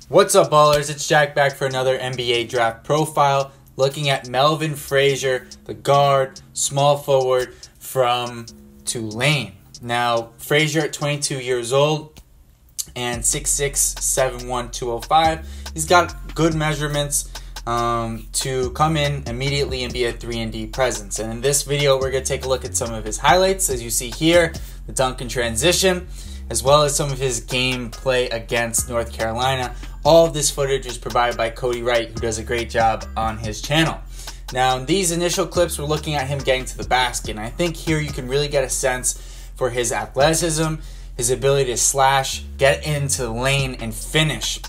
What's up, ballers? It's Jack back for another NBA draft profile, looking at Melvin Frazier, the guard, small forward from Tulane. Now, Frazier at 22 years old and 6'6", 7'1", 205. He's got good measurements to come in immediately and be a 3-and-D presence. And in this video, we're going to take a look at some of his highlights, as you see here, the dunk and transition, as well as some of his gameplay against North Carolina. All of this footage is provided by Cody Wright, who does a great job on his channel. Now, in these initial clips, we're looking at him getting to the basket, and I think here you can really get a sense for his athleticism, his ability to slash, get into the lane, and finish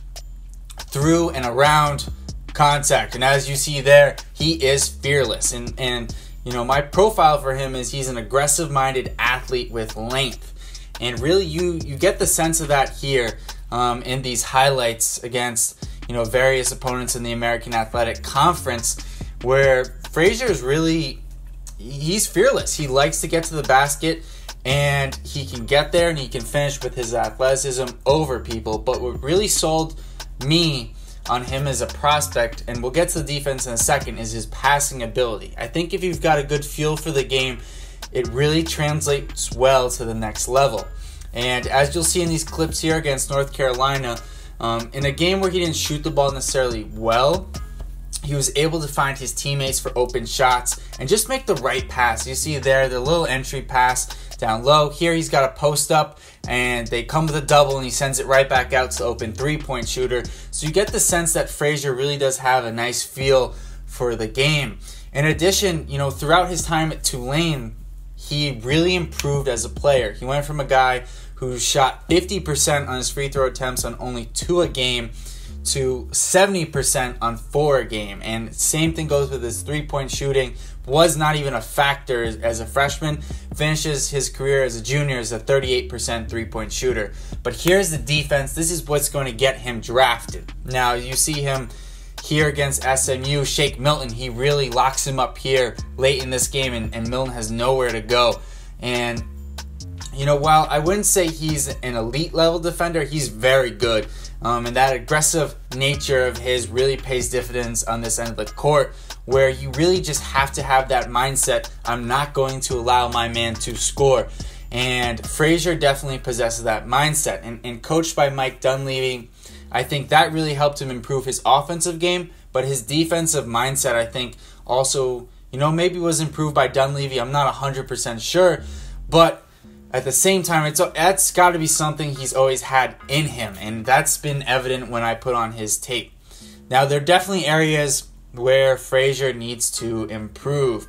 through and around contact. And as you see there, he is fearless. And you know, my profile for him is he's an aggressive-minded athlete with length. And really, you get the sense of that here in these highlights against, you know, various opponents in the American Athletic Conference, where Frazier is really, he's fearless. He likes to get to the basket, and he can get there, and he can finish with his athleticism over people. But what really sold me on him as a prospect, and we'll get to the defense in a second, is his passing ability. I think if you've got a good feel for the game, it really translates well to the next level. And as you'll see in these clips here against North Carolina, in a game where he didn't shoot the ball necessarily well, he was able to find his teammates for open shots and just make the right pass. You see there, the little entry pass down low. Here he's got a post up, and they come with a double, and he sends it right back out to open three-point shooter. So you get the sense that Frazier really does have a nice feel for the game. In addition, you know, throughout his time at Tulane, he really improved as a player. He went from a guy who shot 50% on his free throw attempts on only 2 a game to 70% on 4 a game. And same thing goes with his three-point shooting. Was not even a factor as a freshman. Finishes his career as a junior as a 38% three-point shooter. But here's the defense. This is what's going to get him drafted. Now, you see him here against SMU, Shake Milton. He really locks him up here late in this game, and Milton has nowhere to go. And, you know, while I wouldn't say he's an elite level defender, he's very good. And that aggressive nature of his really pays dividends on this end of the court, where you really just have to have that mindset, I'm not going to allow my man to score. And Frazier definitely possesses that mindset. And coached by Mike Dunleavy, I think that really helped him improve his offensive game, but his defensive mindset, I think, also, you know, maybe was improved by Dunleavy. I'm not 100% sure, but at the same time, that's got to be something he's always had in him, and that's been evident when I put on his tape. Now, there are definitely areas where Frazier needs to improve,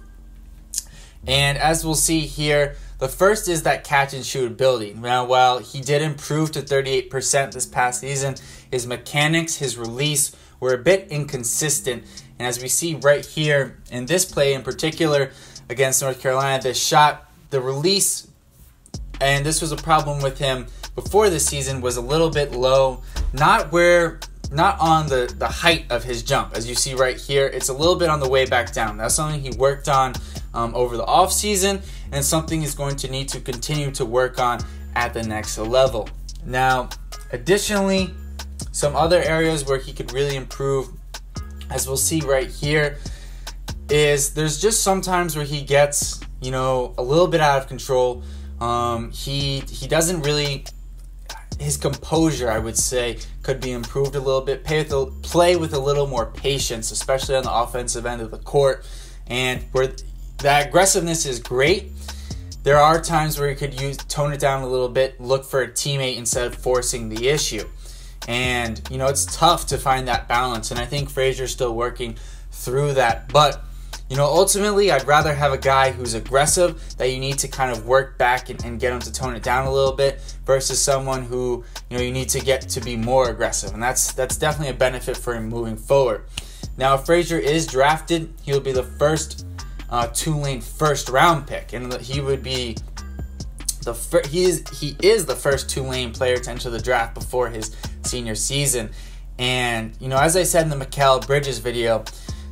and as we'll see here, the first is that catch and shoot ability. Now, while he did improve to 38% this past season, his mechanics, his release were a bit inconsistent. And as we see right here in this play in particular against North Carolina, the shot, the release, and this was a problem with him before this season, was a little bit low, not on the height of his jump. As you see right here, it's a little bit on the way back down. That's something he worked on over the offseason, and something he's going to need to continue to work on at the next level. Now, additionally, some other areas where he could really improve, as we'll see right here, is there's just sometimes where he gets, you know, a little bit out of control. He doesn't really, his composure, I would say, could be improved a little bit. Play with a little more patience, especially on the offensive end of the court. And where that aggressiveness is great, there are times where you could tone it down a little bit, look for a teammate instead of forcing the issue. And, you know, it's tough to find that balance, and I think Frazier's still working through that. But, you know, ultimately, I'd rather have a guy who's aggressive that you need to kind of work back and get him to tone it down a little bit, versus someone who, you know, you need to get to be more aggressive. And that's definitely a benefit for him moving forward. Now, if Frazier is drafted, he'll be the first Tulane first-round pick, and he would be he is the first Tulane player to enter the draft before his senior season. And, you know, as I said in the Mikal Bridges video,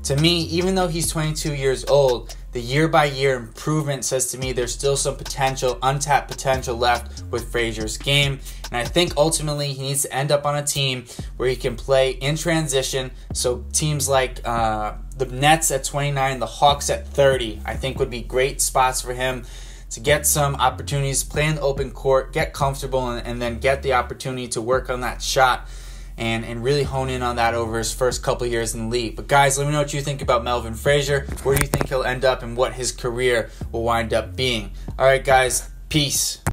to me, even though he's 22 years old, the year-by-year improvement says to me there's still some potential, untapped potential left with Frazier's game. And I think ultimately he needs to end up on a team where he can play in transition. So teams like the Nets at 29, the Hawks at 30, I think would be great spots for him to get some opportunities, play in the open court, get comfortable, and then get the opportunity to work on that shot and really hone in on that over his first couple years in the league. But guys, let me know what you think about Melvin Frazier. Where do you think he'll end up and what his career will wind up being? All right, guys, peace.